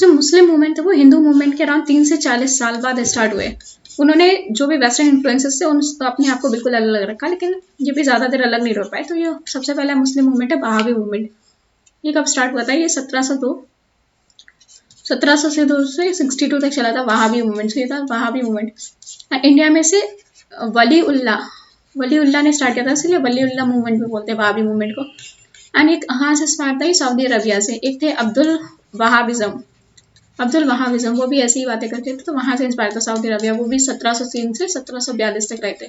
जो मुस्लिम मूवमेंट थे वो हिंदू मूवमेंट के अराउंड 3 से 40 साल बाद स्टार्ट हुए। उन्होंने जो भी वेस्टर्न इन्फ्लुएंसेस थे उन तो अपने आप को बिल्कुल अलग अलग रखा, लेकिन ये भी ज़्यादा देर अलग नहीं रह पाए। तो ये सबसे पहला मुस्लिम मूवमेंट है वहाबी मूवमेंट। ये कब स्टार्ट हुआ था? ये 1702 से 62 तक चला था वहाबी मूवमेंट। ये था वहाबी मूवमेंट। इंडिया में से वली उल्लाह ने स्टार्ट किया था, इसलिए वली उल्लाह मूवमेंट भी बोलते हैं वहाबी मूवमेंट को। एंड एक कहाँ से स्टार्ट था? ये सऊदी अरबिया से। एक थे अब्दुल वहाबिज्म, वो भी ऐसी ही बातें करते थे, तो वहां से इंस्पायर था सऊदी अरबिया। वो भी 1703 से 1742 तक रहे थे।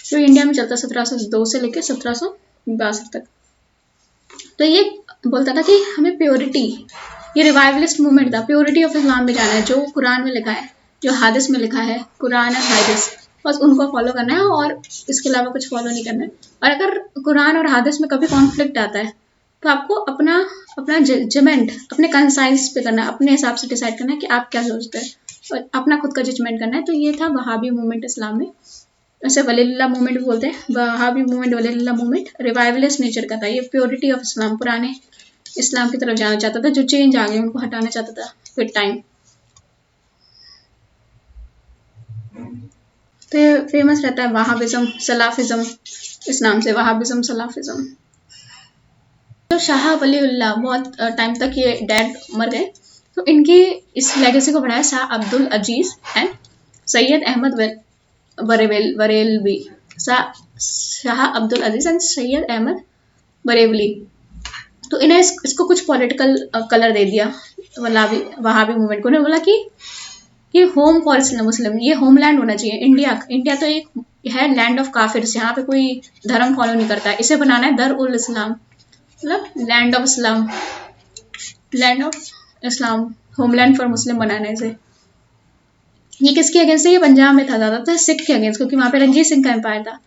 जो इंडिया में चलता 1702 से लेकर 1762 तक। तो ये बोलता था कि हमें प्योरिटी, ये रिवाइवलिस्ट मूवमेंट था, प्योरिटी ऑफ इस्लाम में जाना है। जो कुरान में लिखा है, जो हादिस में लिखा है, कुरान और हादिस, बस उनको फॉलो करना है और इसके अलावा कुछ फॉलो नहीं करना है। और अगर कुरान और हादिस में कभी कॉन्फ्लिक्ट आता है तो आपको अपना अपना जजमेंट अपने कंसाइंस पे करना है, अपने हिसाब से डिसाइड करना है कि आप क्या सोचते हैं और अपना खुद का जजमेंट करना है। तो ये था वहाबी मूवमेंट इस्लाम में। ऐसे वलीलुल्लाह मूवमेंट भी बोलते हैं। Wahabi movement, Waliullah movement revivalist nature का था। ये प्योरिटी ऑफ इस्लाम, पुराने इस्लाम की तरफ जाना चाहता था। जो चेंज आ गए उनको हटाना चाहता था विद टाइम। तो ये फेमस रहता है वहाबिज्म, सलाफिज्म, इस नाम से वहाबिज्म, सलाफिज्म। तो शाह वलीउल्लाह बहुत टाइम तक ये डैड मर गए, तो इनकी इस लेगेसी को बढ़ाया शाह अब्दुल अजीज एंड सैयद अहमद बरेलवी। शाह अब्दुल अजीज एंड सैयद अहमद बरेलवी। तो इन्हें इसको कुछ पॉलिटिकल कलर दे दिया वहाबी मूवमेंट को। उन्होंने बोला कि होम फॉर मुस्लिम, ये होमलैंड होना चाहिए। इंडिया तो एक है लैंड ऑफ काफिर्स, यहाँ पे कोई धर्म फॉलो नहीं करता है। इसे बनाना है दर उल इस्लाम, मतलब land of Islam, homeland for Muslim बनाना है इसे। ये किसके अगेंस्ट है? ये पंजाब में था ज़्यादातर, सिख के अगेंस्ट, क्योंकि वहाँ पे रंजीत सिंह का एम्पायर था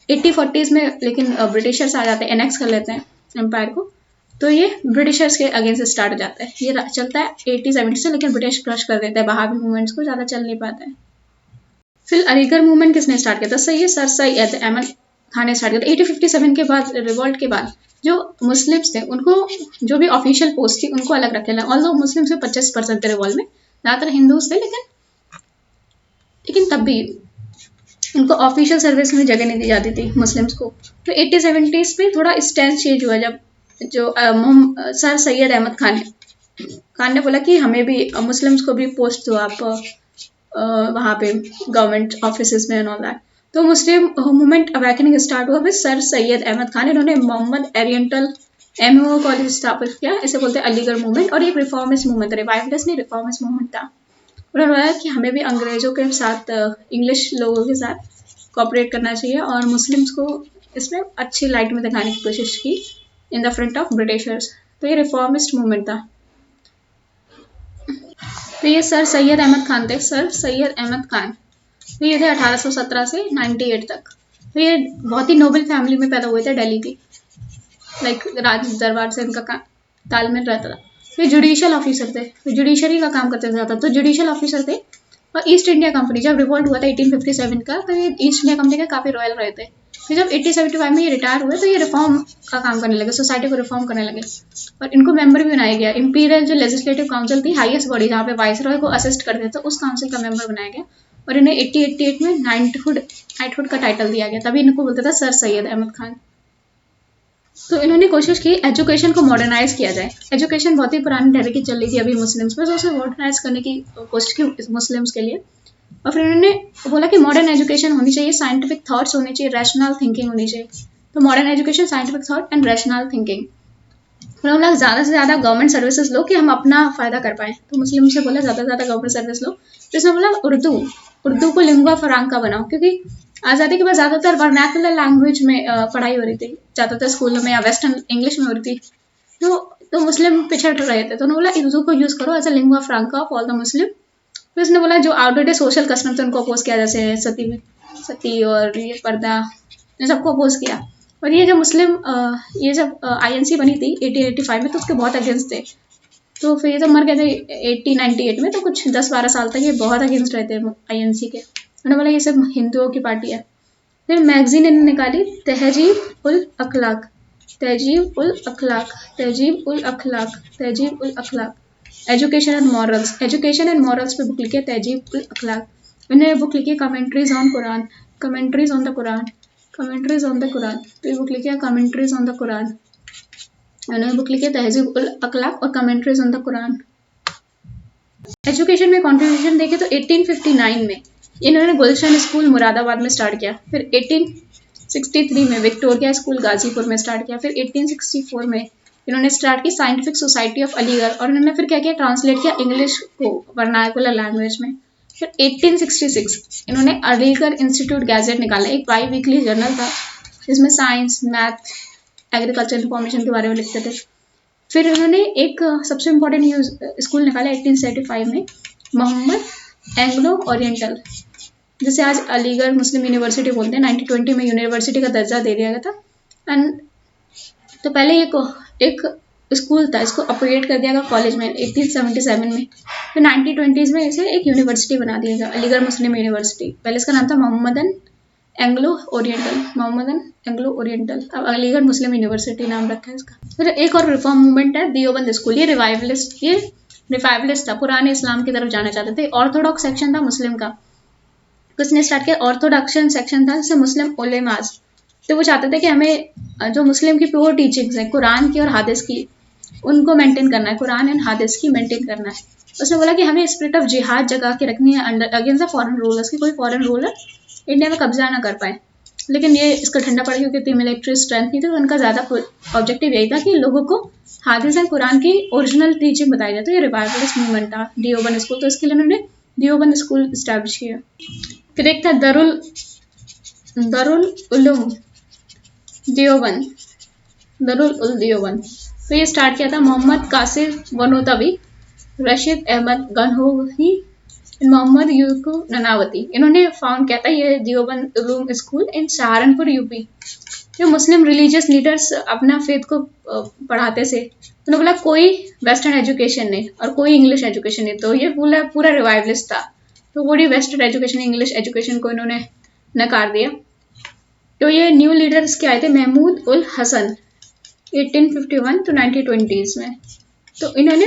8040s में। लेकिन ब्रिटिशर्स आ जाते हैं, एनेक्स कर लेते हैं एम्पायर को, तो ये ब्रिटिशर्स के अगेंस्ट स्टार्ट हो जाता है। ये चलता है 8070 से, लेकिन ब्रिटिश क्रश कर देता है वहाबी मूवमेंट्स को, ज़्यादा चल नहीं पाता है। फिर अलीगढ़ मूवमेंट किसने स्टार्ट किया था? सर सैयद अहमद खान ने स्टार्ट किया था 1857 के बाद, रिवॉल्ट के बाद। जो मुस्लिम्स थे उनको जो भी ऑफिशियल पोस्ट थी उनको अलग रखे। ऑल्दो मुस्लिम्स में 25% थे रिवॉल्ट में, ज़्यादातर हिंदूज थे, लेकिन तब भी उनको ऑफिशियल सर्विस में जगह नहीं दी जाती थी मुस्लिम्स को। तो 8070s में थोड़ा स्टैंड चेंज हुआ, जब जो सर सैयद अहमद खान ने बोला कि हमें भी मुस्लिम्स को भी पोस्ट दो आप वहाँ पे गवर्नमेंट ऑफिस में एंड ऑल दैट। तो मुस्लिम मूवमेंट अवेकनिंग स्टार्ट हुआ विद सर सैयद अहमद खान। इन्होंने मोहम्मद एरियंटल MO कॉलेज स्थापित किया, इसे बोलते हैं अलीगढ़ मूवमेंट। और एक रिफॉर्मिस्ट मूवमेंट था, रिवाइवलिस्ट नहीं, रिफॉर्मिस्ट मूवमेंट था। उन्होंने बोला कि हमें भी अंग्रेजों के साथ, इंग्लिश लोगों के साथ कोऑपरेट करना चाहिए और मुस्लिम्स को इसमें अच्छी लाइट में दिखाने की कोशिश की in the front of Britishers. तो ये रिफॉर्मिस्ट मूवमेंट था। तो ये सर सैयद अहमद खान थे, सर सैयद अहमद खान। तो ये थे 1817 से 98 तक। तो ये बहुत ही नोबल फैमिली में पैदा हुए थे दिल्ली की, लाइक राज दरबार से इनका तालमेल रहता था। ये जुडिशियल ऑफिसर थे, जुडिशरी का काम करते थे ज़्यादा, तो जुडिशियल ऑफिसर थे। और ईस्ट इंडिया कंपनी जब रिवॉल्ट हुआ था 1857 का, तो ये ईस्ट इंडिया कंपनी के काफ़ी रॉयल रहे थे। फिर जब 1875 में ये रिटायर हुए तो ये रिफॉर्म का काम करने लगे, सोसाइटी को रिफॉर्म करने लगे। और इनको मेंबर भी बनाया गया। इंपीरियल जो लेजिस्लेटिव काउंसिल थी, हाईएस्ट बॉडी जहाँ पे वाइसरॉय को असिस्ट करते थे, उस काउंसिल का मेंबर बनाया गया। और इन्हें 1888 में नाइटहुड का टाइटल दिया गया। तभी इनको बोलते थे सर सैयद अहमद खान। तो इन्होंने कोशिश की एजुकेशन को मॉडर्नाइज किया जाए। एजुकेशन बहुत ही पुरानी दिल्ली की चल रही थी अभी मुस्लिम्स में, तो उसे मॉडर्नाइज करने की कोशिश की मुस्लिम्स के लिए। और फिर उन्होंने बोला कि मॉडर्न एजुकेशन होनी चाहिए, साइंटिफिक थॉट्स होने चाहिए, रैशनल थिंकिंग होनी चाहिए। तो modern education, scientific thought and rational thinking. उन्होंने बोला ज़्यादा से ज़्यादा गवर्नमेंट सर्विसेज लो कि हम अपना फ़ायदा कर पाएँ। तो मुस्लिम से बोला ज़्यादा से ज़्यादा गवर्नमेंट सर्विस लो। तो इसमें बोला उर्दू को लिंगुआ फ्रांका बनाओ, क्योंकि आज़ादी के बाद ज़्यादातर वर्नाकुलर लैंग्वेज में पढ़ाई हो रही थी, ज़्यादातर स्कूलों में या वेस्टर्न इंग्लिश में हो रही थी। तो मुस्लिम पिछड़ रहे थे, तो उन्होंने बोला उर्दू को यूज़ करो as a lingua franca of all the Muslim. तो इसने बोला जो आउटडेटेड सोशल कस्टम थे उनको अपोज किया, जैसे सती और ये पर्दा, इन सबको अपोज किया। और ये जब ये जब INC बनी थी 1885 में, तो उसके बहुत अगेंस्ट थे। तो फिर ये जब मर गए थे 1898 में, तो कुछ 10-12 साल तक ये बहुत अगेंस्ट रहे थे INC के। उन्होंने बोला ये सब हिंदुओं की पार्टी है। फिर मैगजीन इन्होंने निकाली तहजीब उल अखलाक। एजुकेशन एंड मॉरल्स पे बुक लिखी है तहजीब उल अखलाक। इन्होंने बुक लिखी है commentaries on Quran, commentaries on the Quran, commentaries on the Quran. तो ये बुक लिखी है कमेंट्रीज ऑन द कुरान। इन्होंने बुक लिखी है तहजीब उल अखलाक और commentaries on the Quran. Education में कॉन्ट्रीब्यूशन देखें तो 1859 में इन्होंने गुलशन स्कूल मुरादाबाद में स्टार्ट किया, फिर 1863 में विक्टोरिया स्कूल गाजीपुर में स्टार्ट किया, फिर 1864 में इन्होंने स्टार्ट की साइंटिफिक सोसाइटी ऑफ अलीगढ़ और इन्होंने फिर क्या किया, ट्रांसलेट किया इंग्लिश को वर्नाकुलर लैंग्वेज में। फिर 1866 इन्होंने अलीगढ़ इंस्टीट्यूट गैजेट निकाला, एक बाई वीकली जर्नल था जिसमें साइंस, मैथ, एग्रीकल्चर इन्फॉर्मेशन के बारे में लिखते थे। फिर उन्होंने एक सबसे इम्पोर्टेंट स्कूल निकाला 1875 में, मोहम्मद एंग्लो ओरिएंटल, जिसे आज अलीगढ़ मुस्लिम यूनिवर्सिटी बोलते हैं। 1920 में यूनिवर्सिटी का दर्जा दे दिया गया था। एंड तो पहले ये एक स्कूल था, इसको अपग्रेड कर दिया गया कॉलेज में 1877 में। फिर 1920s में इसे एक यूनिवर्सिटी बना दिया गया, अलीगढ़ मुस्लिम यूनिवर्सिटी। पहले इसका नाम था Mohammedan Anglo oriental, Mohammedan Anglo oriental, अब अलीगढ़ मुस्लिम यूनिवर्सिटी नाम रखा है इसका। फिर एक और रिफॉर्म मूवमेंट है देवबंद स्कूल, ये रिवाइवलिस्ट था, पुराने इस्लाम की तरफ जाना चाहते थे। ऑर्थोडॉक्स सेक्शन था मुस्लिम का, किसने स्टार्ट किया, ऑर्थोडॉक्स सेक्शन था, जिससे मुस्लिम उलेमास, तो वो चाहते थे कि हमें जो मुस्लिम की प्योर टीचिंग्स हैं कुरान की और हादिस की, उनको मेंटेन करना है, कुरान एंड हादिस की मेंटेन करना है। उसने बोला कि हमें स्पिरिट ऑफ जिहाद जगा के रखनी है under against the foreign rulers, की कोई फॉरेन रूलर इंडिया में कब्जा ना कर पाए। लेकिन ये इसका ठंडा पड़ गया क्योंकि मिलिट्री स्ट्रेंथ नहीं थी, तो उनका ज़्यादा ऑब्जेक्टिव यही था कि लोगों को हादिस एंड कुरान की ओरिजिनल टीचिंग बताई जाए। तो ये रिवाइवलिस्ट मूवमेंट था देवबंद स्कूल, तो इसके लिए उन्होंने देवबंद स्कूल इस्टेब्लिश किया। फिर एक था दरुल उलूम देवबंद, दरुल उल देवबंद, तो ये स्टार्ट किया था मोहम्मद कासिर वनोतवी, रशीद अहमद गनहोही, मोहम्मद यूसुफ ननावती, इन्होंने फाउंड किया था ये देवबंद उलूम स्कूल इन सहारनपुर यूपी। जो मुस्लिम रिलीजियस लीडर्स अपना फेथ को पढ़ाते थे, उन्होंने बोला कोई वेस्टर्न एजुकेशन नहीं और कोई इंग्लिश एजुकेशन नहीं, तो ये पूरा रिवाइवलिस्ट था। तो पूरी वेस्टर्न एजुकेशन इंग्लिश एजुकेशन को इन्होंने नकार दिया। तो ये न्यू लीडर्स के आए थे महमूद उल हसन 1851 to 1920s में। तो इन्होंने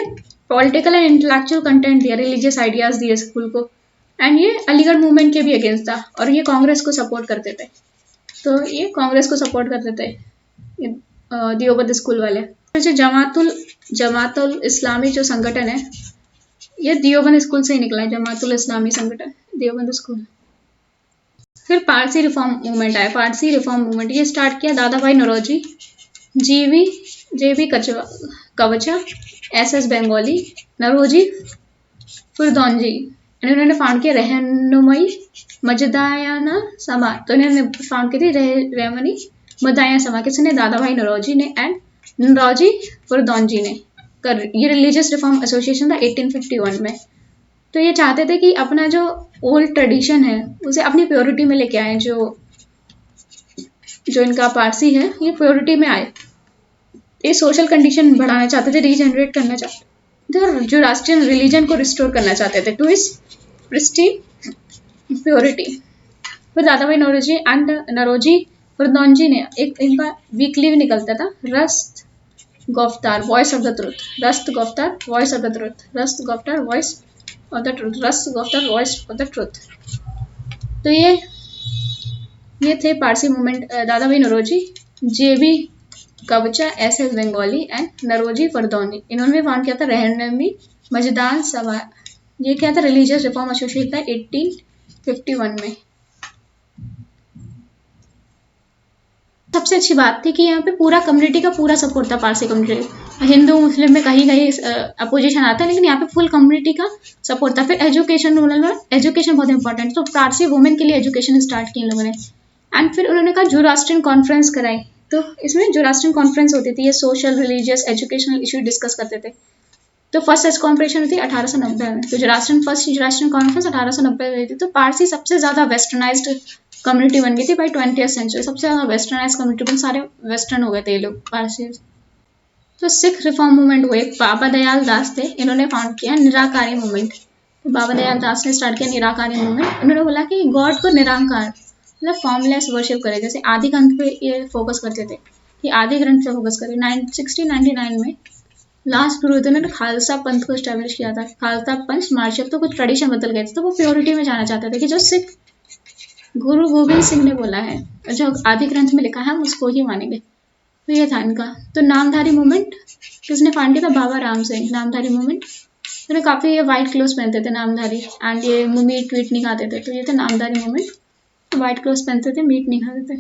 पॉलिटिकल एंड इंटेलेक्चुअल कंटेंट दिया, रिलीजियस आइडियाज दिए स्कूल को, एंड ये अलीगढ़ मूवमेंट के भी अगेंस्ट था और ये कांग्रेस को सपोर्ट करते थे। तो ये कांग्रेस को सपोर्ट करते थे देवबंद स्कूल वाले। फिर जो जमातुल इस्लामी जो संगठन है, ये देवबंद स्कूल से ही निकला है, जमातुल इस्लामी संगठन देवबंद स्कूल। फिर पारसी रिफॉर्म मूवमेंट आया, पारसी रिफॉर्म मूवमेंट ये स्टार्ट किया दादा भाई नौरोजी, जेबी कवचा, SS बंगाली, नरोजी फुरदौनजी, इन्होंने फाउंड किया रहनुमाई मजदायाना समा, तो इन्होंने फाउंड की थी रहमनी मदाया समा, किसने, दादा भाई नौरोजी ने एंड नरोजी फुरदौनजी ने कर। ये रिलीजियस रिफॉर्म एसोसिएशन था 1851 में। तो ये चाहते थे कि अपना जो ओल्ड ट्रेडिशन है उसे अपनी प्योरिटी में लेके आए, जो इनका पारसी है ये प्योरिटी में आए। ये सोशल कंडीशन बढ़ाना चाहते थे, रीजनरेट करना चाहते थे, जो राष्ट्रीय रिलीजन को रिस्टोर करना चाहते थे टू इस प्रिस्टीन प्योरिटी। फिर दादा भाई नौरोजी एंड नरोजी फुरदौनजी ने एक इनका वीकली भी निकलता था, Rast Goftar voice of the truth, Rast Goftar voice of the truth, Rast Goftar voice of the truth, Rast Goftar voice of the truth. तो ये थे Parsi movement, Dadabhai Naoroji, JB Kavcha, SS Bengalee and Naoroji Furdonji, इन्होंने फाउंड किया था रहनमी मजदान सभा। ये क्या था, रिलीजियस रिफॉर्म एसोसिएशन था 1851 में। सबसे अच्छी बात थी कि यहाँ पे पूरा कम्युनिटी का पूरा सपोर्ट था, पारसी कम्युनिटी। हिंदू मुस्लिम में कहीं कहीं अपोजिशन आता है, लेकिन यहाँ पे फुल कम्युनिटी का सपोर्ट था। फिर एजुकेशन बहुत इंपॉर्टेंट, तो पारसी वुमेन के लिए एजुकेशन स्टार्ट की इन लोगों ने। एंड फिर उन्होंने कहा जोरास्ट्रियन कॉन्फ्रेंस कराई, तो इसमें जोरास्ट्रियन कॉन्फ्रेंस होती थी, ये social religious educational issue discuss करते थे। तो फर्स्ट सच कॉन्फ्रेंस हुई थी 1890 में, तो फर्स्ट जोरास्ट्रियन कॉन्फ्रेंस 1890 में हुई थी। तो पारसी सबसे ज़्यादा वेस्टर्नाइज्ड कम्युनिटी बन गई थी बाई 20th सेंचुरी, सबसे ज़्यादा वेस्टर्नाइज कम्युनिटी बन, सारे वेस्टर्न हो गए थे ये लोग पारसी। तो सिख रिफॉर्म मूवमेंट हुए, बाबा दयाल दास थे, इन्होंने फाउंड किया निराकारी मूवमेंट। तो बाबा दयाल दास ने स्टार्ट किया निराकारी मूवमेंट। उन्होंने बोला कि गॉड को निराकार मतलब फॉर्मलेस वर्शिप करे, जैसे आदि ग्रंथ पे ये फोकस करते थे कि आदि ग्रंथ पे फोकस करें। 1699 में लास्ट गुरु थे, उन्होंने खालसा पंथ को स्टैब्लिश किया था। खालसा पंथ मार्शल, तो कुछ ट्रेडिशन बदल गए थे, तो वो प्योरिटी में जाना चाहते थे कि जो सिख गुरु गोविंद सिंह ने बोला है, जो आदि ग्रंथ में लिखा है, हम उसको ही मानेंगे। तो ये था इनका। तो नामधारी मूवमेंट किसने फाउंड किया था? बाबा राम सिंह। नामधारी मूवमेंट, उन्होंने काफ़ी ये वाइट क्लोथ पहनते थे नामधारी, एंड ये मीट वीट नहीं खाते थे, तो ये थे नामधारी मूवमेंट। वाइट क्लोथ पहनते थे, मीट नहीं खाते थे।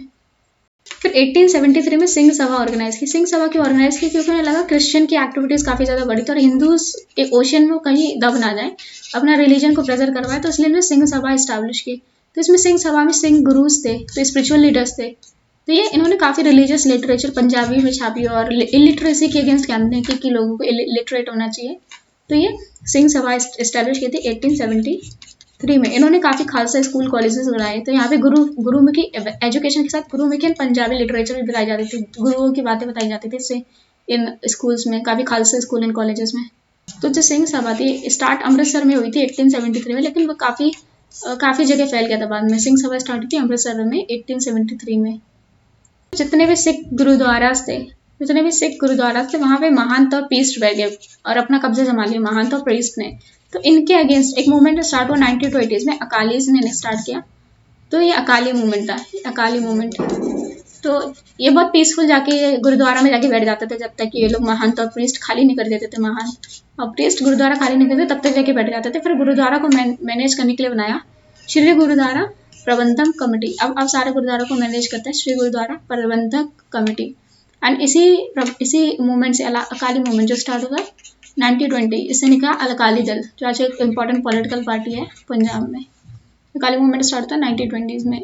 फिर 1873 में सिंह सभा ऑर्गेनाइज की। सिंह सभा क्यों ऑर्गेनाइज की? क्योंकि उन्हें लगा क्रिश्चियन की एक्टिविटीज काफी ज्यादा बढ़ी थी और हिंदूज के ओशन में कहीं दब ना जाए, अपना रिलीजन को प्रेजर करवाए, तो इसलिए उन्होंने सिंह सभा इस्टेब्लिश की। तो इसमें सिंह सभा में सिंह गुरुज थे, तो स्पिरिचुअल लीडर्स थे। तो ये इन्होंने काफी रिलीजियस लिटरेचर पंजाबी में छापी और इलिटरेसी के अगेंस्ट कैंपेन की कि लोगों को लिटरेट होना चाहिए। तो ये सिंह सभा इस्टेब्लिश की थी 1873 में। इन्होंने काफी खालसा स्कूल कॉलेजेस बनाए, तो यहाँ पे गुरुमुखी एजुकेशन के साथ गुरुमुखी एंड पंजाबी लिटरेचर भी बताई जाती थी, गुरुओं की बातें बताई जाती थी इससे इन स्कूल्स में, काफी खालसा स्कूल एंड कॉलेजेस में। तो जो सिंह सभा थी स्टार्ट अमृतसर में हुई थी 1873 में, लेकिन वो काफी जगह फैल गया था बाद में। सिंह सभा स्टार्ट हुई थी अमृतसर में 1873 में। जितने भी सिख गुरुद्वारास थे वहां पे महंत और प्रीस्ट बैठ गए और अपना कब्जा जमा लिया महंत और प्रीस्ट ने। तो इनके अगेंस्ट एक मूवमेंट स्टार्ट हुआ 1920s में, अकालीज ने स्टार्ट किया। तो ये अकाली मूवमेंट था, अकाली मूवमेंट। तो ये बहुत पीसफुल जाके गुरुद्वारा में जाके बैठ जाते थे, जब तक ये लोग महंत और प्रीस्ट खाली नहीं कर देते थे। महंत और प्रीस्ट गुरुद्वारा खाली नहीं करते तब तक जाके बैठ जाते थे। फिर गुरुद्वारा को मैनेज करने के लिए बनाया श्री गुरुद्वारा प्रबंधक कमेटी। अब सारे गुरुद्वारों को मैनेज करता है श्री गुरुद्वारा प्रबंधक कमेटी। एंड इसी मूवमेंट से अकाली मूवमेंट जो स्टार्ट हुआ 1920, इससे निकला अकाली दल, जो आज एक इम्पॉर्टेंट पॉलिटिकल पार्टी है पंजाब में। अकाली मूवमेंट स्टार्ट होता है 1920s में।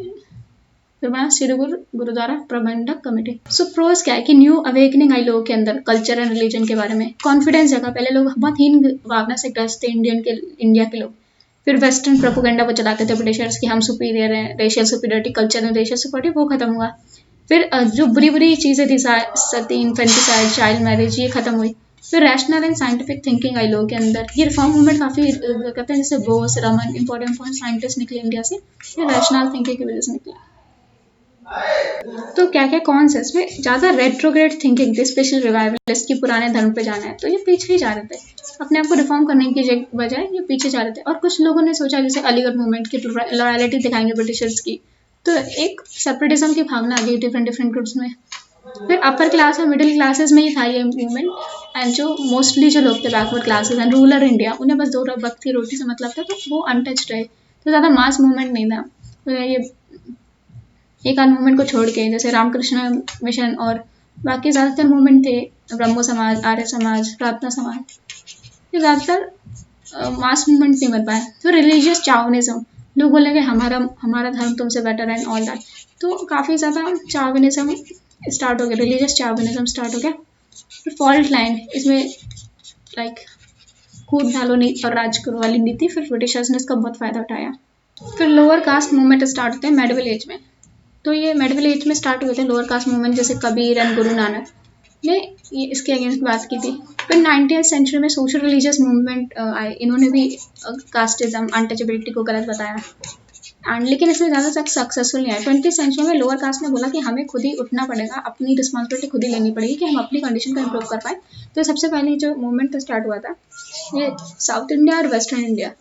फिर बना श्री गुरुद्वारा प्रबंधक कमेटी। सो प्रोस क्या है कि न्यू अवेकनिंग आई लोगों के अंदर कल्चर एंड रिलीजन के बारे में, कॉन्फिडेंस जगह। पहले लोग बहुत हीन भावना से ग्रस्त थे इंडिया के लोग। फिर वेस्टर्न प्रोपोगेंडा को चलाते थे ब्रिटिशर्स की, हम सुपीरियर हैं, racial superiority, culture and racial superiority, वो खत्म हुआ। फिर जो बुरी बुरी चीज़ें थी, सती, इन्फेंटिसाइड, चाइल्ड मैरिज, ये खत्म हुई। फिर rational and scientific thinking I लोगों के अंदर। ये रिफॉर्म मूवमेंट काफ़ी कहते हैं, जैसे बोस, रमन, इंपॉर्टेंट साइंटिस्ट निकले इंडिया से, ये रैशनल थिंकिंग की वजह से निकला। तो क्या क्या कौन सा इसमें ज़्यादा रेट्रोग्रेड थिंकिंग थी, स्पेशल रिवाइवलिस्ट की पुराने धर्म पे जाना है, तो ये पीछे ही जा रहे थे, अपने आप को रिफॉर्म करने की बजाय ये पीछे जा रहे थे। और कुछ लोगों ने सोचा जैसे अलीगढ़ मूवमेंट की लॉयलिटी दिखाएंगे ब्रिटिशर्स की, तो एक सेपरेटिज्म की भावना आ गई डिफरेंट ग्रुप्स में। फिर अपर क्लास और मिडिल क्लासेस में ही था ये मूवमेंट, एंड जो मोस्टली जो लोग थे backward classes and rural India, उन्हें बस 2 वक्त की रोटी से मतलब था, तो वो अनटच्ड रहे, तो ज़्यादा मास मूवमेंट नहीं था। तो ये एक आध मूवमेंट को छोड़ के, जैसे रामकृष्ण मिशन और बाकी ज़्यादातर मूवमेंट थे, ब्रह्मो समाज, आर्य समाज, प्रार्थना समाज, ये ज़्यादातर मास मूवमेंट नहीं बन पाए। तो रिलीजियस चावनिज्म, लोग बोलेंगे हमारा धर्म तुमसे बेटर एंड ऑल दैट, तो काफ़ी ज़्यादा चावनिज्म स्टार्ट हो गया, रिलीजियस चावनिज्म स्टार्ट हो गया। फिर फॉल्ट लाइन, इसमें लाइक कूद डालो और राज करो वाली नीति, फिर ब्रिटिशर्स ने इसका बहुत फ़ायदा उठाया। फिर लोअर कास्ट मूवमेंट स्टार्ट होते हैं मेडिवल एज में। तो ये मेडिवल एज में स्टार्ट हुए थे लोअर कास्ट मूवमेंट, जैसे कबीर एंड गुरु नानक ने ये इसके अगेंस्ट बात की थी। फिर 19th सेंचुरी में सोशल रिलीजियस मूवमेंट आए, इन्होंने भी कास्टिज्म, अनटचेबिलिटी को गलत बताया, एंड लेकिन इसमें ज़्यादा तक सक्सेसफुल नहीं आया। 20th सेंचुरी में लोअर कास्ट ने बोला कि हमें खुद ही उठना पड़ेगा, अपनी रिस्पॉन्सिबिलिटी खुद ही लेनी पड़ेगी कि हम अपनी कंडीशन को इम्प्रूव कर पाए। तो सबसे पहले जो मूवमेंट स्टार्ट हुआ था ये साउथ इंडिया और western India,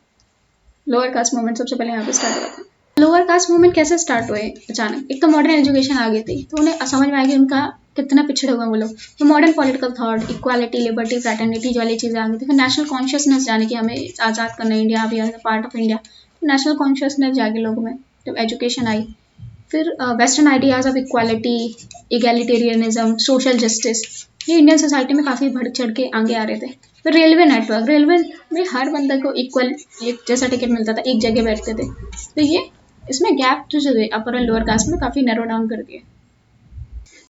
lower caste movement सबसे पहले यहाँ पे स्टार्ट हुआ था। लोअर कास्ट मूवमेंट कैसे स्टार्ट हुए अचानक? एक तो मॉडर्न एजुकेशन आ गई थी, तो उन्हें समझ में आया कि उनका कितना पिछड़े हुए वो लोग। तो modern political thought, equality, liberty, fraternity वाली चीज़ें आ गई थी। फिर नेशनल कॉन्शियसनेस, जाने कि हमें आज़ाद करना इंडिया, अभी पार्ट ऑफ इंडिया, तो नेशनल कॉन्शियसनेस जागे लोगों में जब एजुकेशन आई। फिर western ideas of equality, egalitarianism, social justice, ये इंडियन सोसाइटी में काफ़ी बढ़ चढ़ के आगे आ रहे थे। फिर रेलवे नेटवर्क, रेलवे में हर बंदे को इक्वल एक जैसा टिकट मिलता था, एक जगह बैठते थे, तो ये इसमें गैप जो थे अपर एंड लोअर कास्ट में काफ़ी नैरो डाउन कर दिए।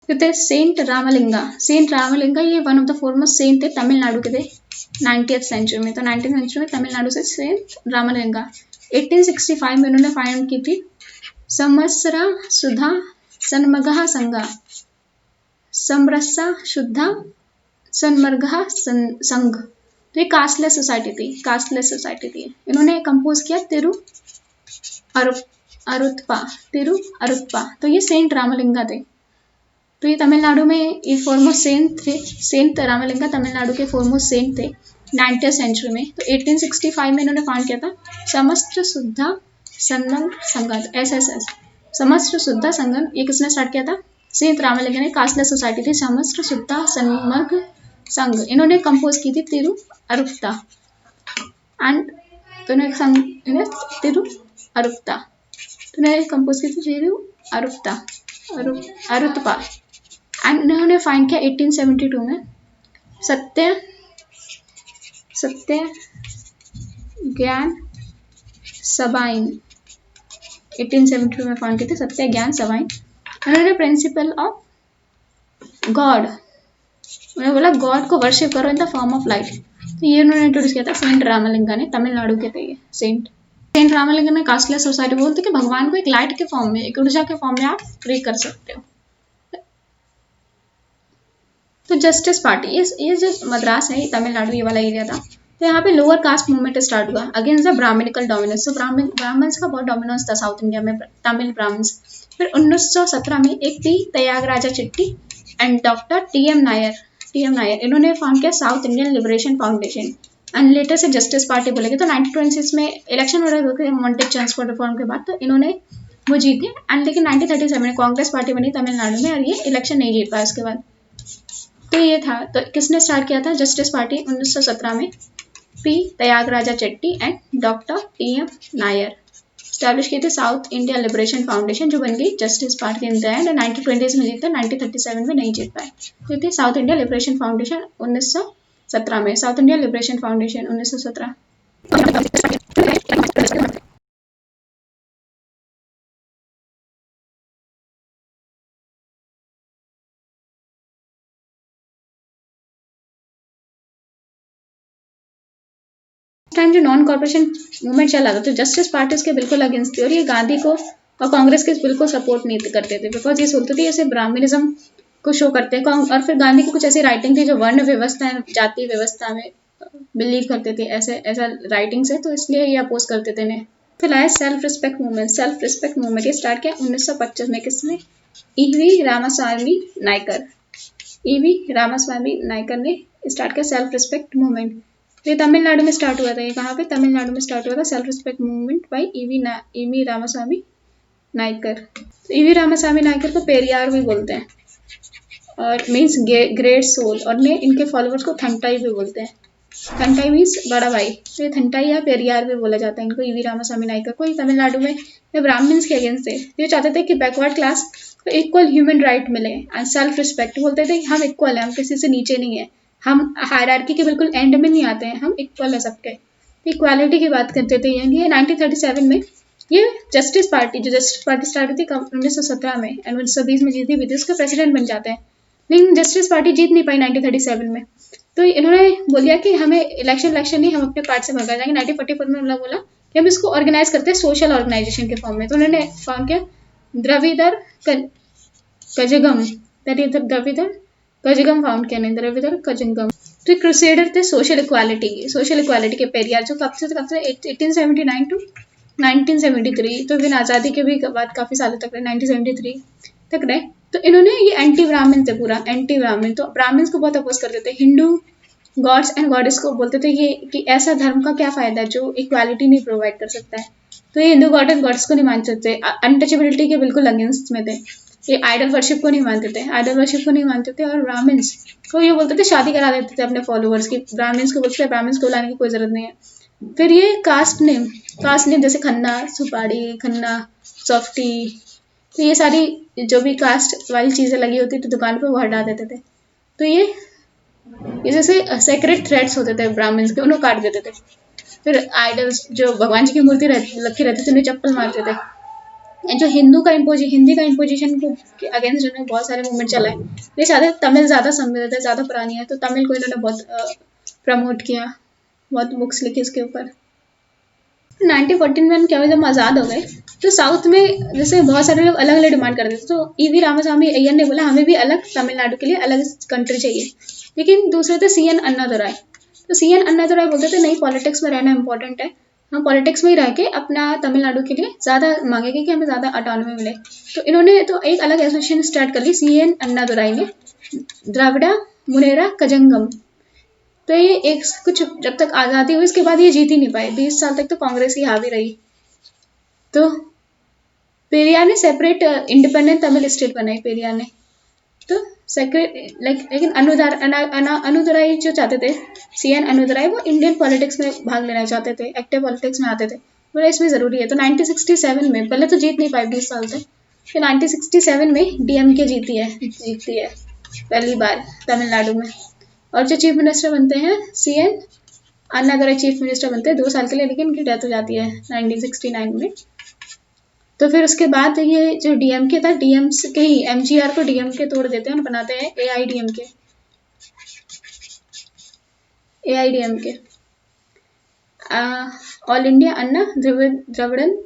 फिर थे सेंट रामलिंगा, ये one of the foremost saint थे, तमिलनाडु के थे 90th सेंचुरी में। तो 90th सेंचुरी में तमिलनाडु से सेंट रामलिंगा 1865 में उन्होंने फाउंड की थी समरसा सुधा सन्मगहा संघा, समरसा शुद्धा सन्मर्गहा संघ। तो ये कास्टलेस सोसाइटी थी। इन्होंने कंपोज किया तिरु अरुत्पा। तो ये सेंट रामलिंगा थे। तो ये तमिलनाडु में ये फॉरमोस्ट सेंट थे, सेंट रामलिंगा तमिलनाडु के फॉरमोस्ट सेंट थे 19th सेंचुरी में। तो 1865 में इन्होंने फाउंड किया था समस्त शुद्धा संगम संघ, SSS, समस्त शुद्धा संगम। ये किसने स्टार्ट किया था? सेंट रामलिंगा ने। कास्टलेस सोसाइटी थी समस्त शुद्धा संघ संघ, इन्होंने कंपोज की थी तिरु अरुप्ता एंड तो इन्हें तिरु अरुप्ता, तो इन्हें कंपोज की थी तिरु अरुप्ता अरुत्पा एंड इन्होंने फाइंड किया 1872 में सत्य सत्य ज्ञान सबाइन। 1872 में फाउंड किए थे सत्य ज्ञान सबाइन। उन्होंने प्रिंसिपल ऑफ गॉड, उन्होंने बोला गॉड को वर्शिप करो in the form of light. तो ये उन्होंने इंट्रोड्यूस किया था सेंट रामलिंगा ने, तमिलनाडु के थे ये सेंट रामलिंगा ने। कास्टलेस सोसाइटी बोलते कि भगवान को एक लाइट के फॉर्म में, एक ऊर्जा के फॉर्म में आप प्रे कर सकते हो। तो जस्टिस पार्टी, ये जो मद्रास है, तमिलनाडु ये वाला एरिया था, तो यहाँ पे लोअर कास्ट मूवमेंट स्टार्ट हुआ अगेंस्ट द ब्राह्मणिकल डोमिनेंस। तो ब्राह्मण्स का बहुत डोमिनेंस था साउथ इंडिया में, तमिल ब्राह्मण्स। फिर 1917 में एक टी त्यागराजा चिट्टी एंड डॉक्टर TM नायर इन्होंने फाउंड किया south Indian liberation foundation and later से जस्टिस पार्टी बोलेंगे। तो 1926 में इलेक्शन हो रहे थे मॉन्टेक ट्रांसपोर्ट रिफॉर्म के बाद, तो इन्होंने वो जीते एंड लेकिन 1937 में कांग्रेस पार्टी बनी तमिलनाडु में और ये इलेक्शन नहीं जीत पाया उसके बाद। तो ये था, तो किसने स्टार्ट किया था जस्टिस पार्टी 1917 में? P Tyagaraja Chetty and doctor TM Nair establish किए थे साउथ इंडिया लिबरेशन फाउंडेशन, जो बन गई Justice Party in the end. 1920s में जीते, 1937 में नहीं जीत पाए। तो थी साउथ इंडिया लिबरेशन फाउंडेशन 1917 में, south India Liberation foundation 1917। Time जो नॉन कॉर्पोरेशन मूवमेंट चला था, तो जस्टिस पार्टी उसके बिल्कुल अगेंस्ट थी और ये गांधी को और कांग्रेस के बिल्कुल सपोर्ट नहीं करते थे, बिकॉज ये सोचते थे ऐसे ब्राह्मणिज्म को शो करते हैं। और फिर गांधी की कुछ ऐसी राइटिंग थी जो वर्ण व्यवस्था जाति व्यवस्था में बिलीव करते थे, ऐसा राइटिंग्स है, तो इसलिए ये अपोज करते थे इन्हें। फिर आया सेल्फ रिस्पेक्ट मूवमेंट ये स्टार्ट किया 1925 में। किसने? EV रामास्वामी नायकर ने स्टार्ट किया सेल्फ रिस्पेक्ट मूवमेंट। ये तमिलनाडु में स्टार्ट हुआ था। ये कहाँ पे? तमिलनाडु में स्टार्ट हुआ था self respect movement by EV Ramaswamy Naicker. EV Ramaswamy Naicker को पेरियार भी बोलते हैं और मीन्स ग्रेट सोल, और ने इनके फॉलोअर्स को थंटाई भी बोलते हैं। थंटाई मीन्स बड़ा भाई, तो ये थंटाई या पेरियार भी बोला जाता है इनको। EV रामास्वामी नायकर को तमिलनाडु में ये ब्राह्मण्स के अगेंस्ट थे। ये चाहते थे कि बैकवर्ड क्लास को इक्वल ह्यूमन राइट मिले एंड सेल्फ रिस्पेक्ट। बोलते थे कि हम इक्वल हैं, हम किसी से नीचे नहीं है, हम हायरार्की के बिल्कुल एंड में नहीं आते हैं, हम इक्वल है सबके, इक्वालिटी की बात करते थे। ये 1937 में ये जस्टिस पार्टी स्टार्ट हुई थी 1917 में एंड 1920 में जीती भी थी, उसके प्रेसिडेंट बन जाते हैं। लेकिन जस्टिस पार्टी जीत नहीं पाई 1937 में। तो इन्होंने बोलिया कि हमें इलेक्शन नहीं, हम अपने पार्ट से भगा जाएंगे। 1944 में उन्होंने बोला कि हम इसको ऑर्गेनाइज करते हैं सोशल ऑर्गेनाइजेशन के फॉर्म में। तो उन्होंने फाउंड किया द्रविदर कजगम, कजगम फाउंड किया, नहीं द्रविदर कजगम। तो क्रूसेडर थे सोशल इक्वालिटी के पेरियार, जो कब से 1879 टू 1973, तो फिर आज़ादी के भी बाद काफ़ी सालों तक रहे, 1973 तक रहे। तो इन्होंने ये एंटी ब्राह्मण थे, पूरा एंटी ब्राह्मण। तो ब्राह्मण्स को बहुत अपोज करते थे। हिंदू गॉड्स एंड गॉडेस को बोलते थे ये कि ऐसा धर्म का क्या फ़ायदा है जो इक्वालिटी नहीं प्रोवाइड कर सकता है। तो ये हिंदू गॉड एंड गॉड्स को नहीं मानते थे, अनटचेबिलिटी के बिल्कुल अगेंस्ट में थे। ये आइडल वर्शिप को नहीं मानते थे और ब्राह्मण्स को ये बोलते थे शादी करा देते थे अपने फॉलोअर्स की। ब्राह्मण्स को बोलते थे ब्राह्मण्स को बुलाने की कोई ज़रूरत नहीं है। फिर ये कास्ट नेम जैसे खन्ना, सुपाड़ी, खन्ना, सॉफ्टी, तो ये सारी जो भी कास्ट वाली चीज़ें लगी होती थी दुकान पे वो हटा देते थे। तो ये जैसे सेक्रेट थ्रेड्स होते थे ब्राह्मण्स के, उन्हें काट देते थे। फिर आइडल्स जो भगवान जी की मूर्ति रखी रहती थी उन्हें चप्पल मारते थे। जो हिंदी का इम्पोजिशन के अगेंस्ट इन्होंने बहुत सारे मूवमेंट चलाए। ये सारे तमिल ज़्यादा समृद्ध है, ज़्यादा पुरानी है, तो तमिल को इन्होंने बहुत प्रमोट किया, बहुत बुक्स लिखी इसके ऊपर। 1914 में क्या हुआ, जब आज़ाद हो गए तो साउथ में जैसे बहुत सारे लोग अलग अलग डिमांड करते थे। तो EV रामास्वामी अय्यर ने बोला हमें भी अलग, तमिलनाडु के लिए अलग कंट्री चाहिए। लेकिन दूसरे थे CN अन्नादुराई। तो CN अन्नादुराई बोलते थे नहीं, पॉलिटिक्स में रहना इंपॉर्टेंट है, हम पॉलिटिक्स में ही रह के अपना तमिलनाडु के लिए ज़्यादा मांगेंगे कि हमें ज़्यादा ऑटोनॉमी मिले। तो इन्होंने तो एक अलग एसोसिएशन स्टार्ट कर ली, CN अन्नादुराई ने, द्राविड़ा मुनेरा कजंगम। तो ये एक कुछ जब तक आज़ादी हुई इसके बाद ये जीत ही नहीं पाए, 20 साल तक तो कांग्रेस ही हावी रही। तो पेरियार ने सेपरेट इंडिपेंडेंट तमिल स्टेट बनाई, पेरियार ने। तो सेक्रेट लेकिन अनुदराई जो चाहते थे, CN अनुदराई, वो इंडियन पॉलिटिक्स में भाग लेना चाहते थे, एक्टिव पॉलिटिक्स में आते थे, बोला इसमें ज़रूरी है। तो 1967 में, पहले तो जीत नहीं पाए 20 साल तक, फिर 1967 में DMK जीतती है पहली बार तमिलनाडु में। और जो चीफ मिनिस्टर बनते हैं CN अन्नादुराई चीफ मिनिस्टर बनते हैं 2 साल के लिए, लेकिन उनकी डेथ हो जाती है 1969 में। तो फिर उसके बाद ये जो DMK था, DMK ही MGR को DMK तोड़ देते हैं और बनाते हैं AIDMK, All India Anna Dravida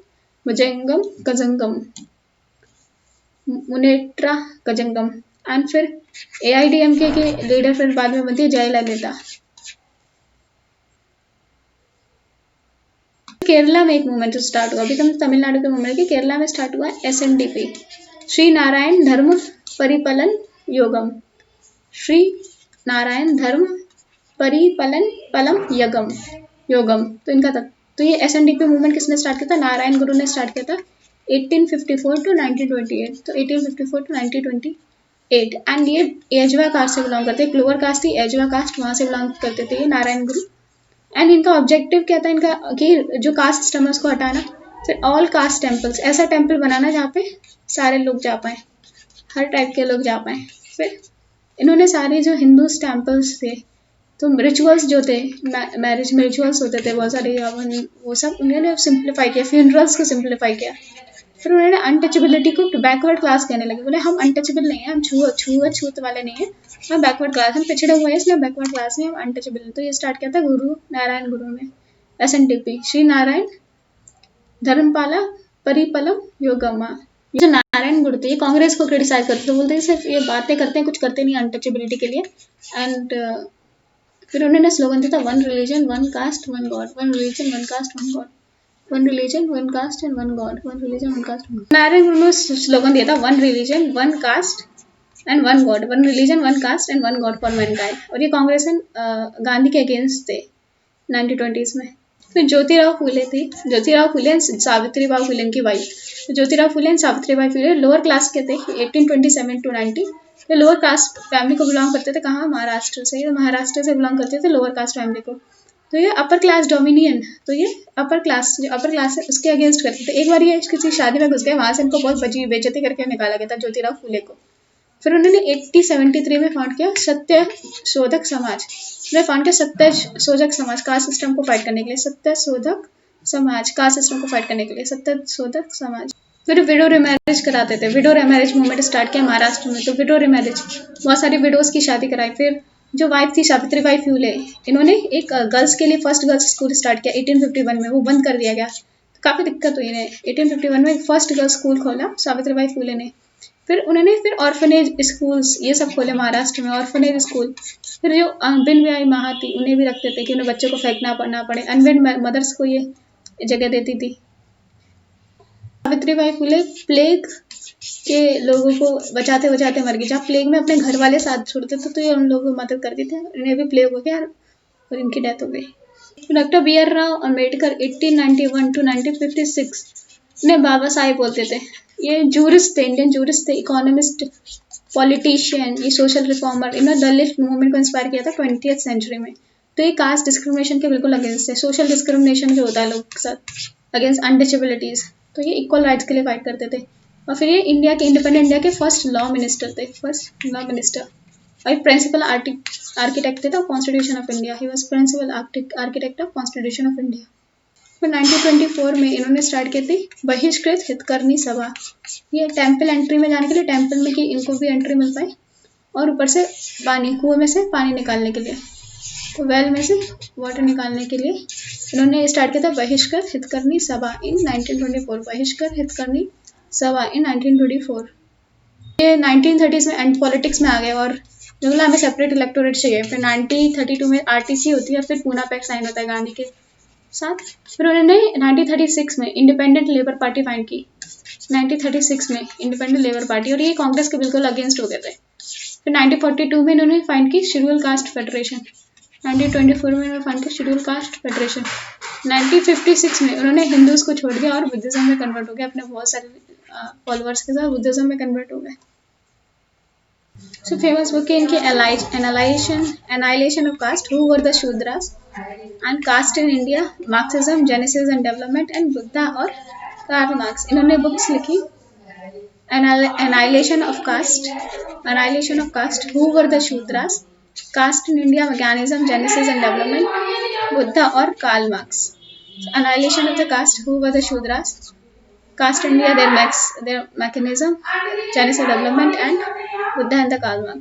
मुजेंगम कजंगम, मुनेट्रा कजंगम। एंड फिर AIDMK के लीडर फिर बाद में बनती है जयललिता। केरला में एक मूवमेंट स्टार्ट हुआ, अभी तो तमिलनाडु के मूवमेंट के, केरला में स्टार्ट हुआ SNDP, श्री नारायण धर्म परिपालन योगम, श्री नारायण धर्म परिपालन योगम। तो इनका था, तो ये SNDP मूवमेंट किसने स्टार्ट किया था? नारायण गुरु ने स्टार्ट किया था 1854 to 1928। तो 1854 to 1928। एंड ये एजवा कास्ट से बिलोंग करते हैं, लोअर कास्ट थी एजवा कास्ट, वहां से बिलोंग करते थे ये नारायण गुरु। एंड इनका ऑब्जेक्टिव क्या था इनका, कि जो कास्ट सिस्टम है उसको हटाना, फिर ऑल कास्ट टेम्पल्स, ऐसा टेम्पल बनाना जहाँ पे सारे लोग जा पाए, हर टाइप के लोग जा पाए। फिर इन्होंने सारे जो हिंदूज टेम्पल्स थे, तो रिचुअल्स जो थे, मैरिज में रिचुअल्स होते थे बहुत सारे, वो सब उन्होंने सिंप्लीफाई किया, फ्यूनरल्स को सिंप्लीफाई किया। फिर उन्होंने अनटचेबिलिटी को बैकवर्ड क्लास कहने लगे, बोले हम अनटचेबल नहीं है, हम छूत वाले नहीं है, हम बैकवर्ड क्लास, हम पिछड़े हुए हैं इसलिए बैकवर्ड क्लास में, हम अनटचेबल। तो ये स्टार्ट किया था नारायण गुरु ने, SNDP, श्री नारायण धर्मपाला परिपलम योगमा। ये जो नारायण गुरु थे ये कांग्रेस को क्रिटिसाइज करते थे, बोलते सिर्फ ये बातें करते हैं, कुछ करते नहीं अनटचेबिलिटी के लिए। एंड फिर उन्होंने स्लोगन दिया था, one religion one cast one God, one religion one cast one God, one religion one cast and one God, one religion one cast. Narayan गुरु ने स्लोगन दिया था, one religion one cast and one God, one religion one cast and one God for Mankind. और ये कांग्रेस गांधी के against थे 1920s में। फिर ज्योतिराव फुले थी, ज्योतिराव फुले सावित्रीबाई फुले की वाइफ। तो ज्योतिराव फुले सावित्रीबाई फुले लोअर क्लास के थे, 1827 to 90। ये लोअर कास्ट फैमिली को बिलोंग करते थे, कहाँ? महाराष्ट्र से, महाराष्ट्र से बिलोंग करते थे लोअर कास्ट फैमिली को। तो ये अपर क्लास डोमिनियन, तो ये अपर क्लास, जो अपर क्लास है उसके अगेंस्ट करते थे। एक बार ये किसी शादी में घुस गए, वहां से इनको बहुत बेइज्जती करके निकाला गया था ज्योतिराव फुले को। फिर उन्होंने 1873 में फाउंड किया सत्य शोधक समाज, उन्होंने फाउंड किया सत्य शोधक समाज, कास्ट सिस्टम को फाइट करने के लिए, सत्य शोधक समाज, कास्ट सिस्टम को फाइट करने के लिए सत्य शोधक समाज। फिर विडो रिमैरिज कराते थे, विडो रिमैरिज मूवमेंट स्टार्ट किया महाराष्ट्र में। तो विडो रिमैरिज, बहुत सारी विडोज की शादी कराई। फिर जो वाइफ थी सावित्रीबाई फुले, इन्होंने एक गर्ल्स के लिए फर्स्ट गर्ल्स स्कूल स्टार्ट किया 1851 में, वो बंद कर दिया गया, तो काफ़ी दिक्कत हुई इन्हें। 1851 में फर्स्ट गर्ल्स स्कूल खोला सावित्रीबाई फुले ने। फिर उन्होंने फिर ऑर्फनेज स्कूल्स ये सब खोले महाराष्ट्र में, ऑर्फनेज स्कूल। फिर जो बिन ब्याही माँ थी उन्हें भी रखते थे कि उन्हें बच्चों को फेंकना ना पड़े, अनवेड मदर्स को ये जगह देती थी। सावित्रीबाई फुले प्लेग के लोगों को बचाते बचाते मर गई, जहाँ प्लेग में अपने घर वाले साथ छोड़ते थे तो ये उन लोगों को मदद करती थी, इन्हें भी प्लेग हो गया और इनकी डेथ हो गई। Doctor BR Rao Ambedkar 1891 to 1956, इन्हें बाबा साहेब बोलते थे। ये जूरिस्ट थे, इंडियन जूरिस्ट थे, इकोनॉमिस्ट, पॉलिटिशियन, ये सोशल रिफॉर्मर। इन्होंने दलित मूवमेंट को इंस्पायर किया था 20th सेंचुरी में। तो ये कास्ट डिस्क्रिमिनेशन के बिल्कुल अगेंस्ट है, सोशल डिस्क्रिमिनेशन जो होता है लोग के साथ, अगेंस्ट अनटचेबिलिटीज। तो ये इक्वल राइट्स के लिए फाइट करते थे। और फिर ये इंडिया के इंडिपेंडेंट इंडिया के फर्स्ट लॉ मिनिस्टर थे, फर्स्ट लॉ मिनिस्टर। और प्रिंसिपल आर्किटेक्ट थे constitution of India, he was principal architect of constitution of India. फिर 1924 में इन्होंने स्टार्ट की थी बहिष्कृत हितकर्मी सभा, ये टेम्पल एंट्री में जाने के लिए, टेम्पल में कि इनको भी एंट्री मिल पाए, और ऊपर से पानी, कुएं में से पानी निकालने के लिए, तो वेल में से वाटर निकालने के लिए इन्होंने स्टार्ट किया था बहिष्कृत हितकर्मी सभा इन 1924, बहिष्कृत हितकर्मी सभा इन 1924। ये 1930s में एंड पॉलिटिक्स में आ गए और जो बोला हमें सेपरेट इलेक्टोरेट चाहिए। फिर 1932 में RTC होती है, फिर पूना पैक्ट साइन होता है गांधी के साथ। फिर उन्होंने 1936 में इंडिपेंडेंट लेबर पार्टी फाइंड की, 1936 में इंडिपेंडेंट लेबर पार्टी, और ये कांग्रेस के बिल्कुल अगेंस्ट हो गए थे। फिर 1942 में इन्होंने फाइंड की शेड्यूल कास्ट फेडरेशन, 1924 में इन्होंने फाइंड की शेड्यूल कास्ट फेडरेशन। 1956 में उन्होंने हिंदूज को छोड़ दिया और बुद्धिज्म में कन्वर्ट हो गया, अपने बहुत सारे फॉलोअर्स के साथ बुद्धिज्म में कन्वर्ट हो गए। So famous book है इनकी Annihilation of Caste, Who Were the Shudras, and Caste in India, Marxism, Genesis and Development, and Buddha और कार्ल मार्क्स। इन्होंने बुक्स लिखी Annihilation of Caste, Who Were the Shudras, Caste in India, Mechanism, Genesis and Development, Buddha और Karl Marx. Annihilation of the Caste, Who Were the Shudras, Caste in India, their mechanism, Genesis, Development, and Buddha and the Karl Marx.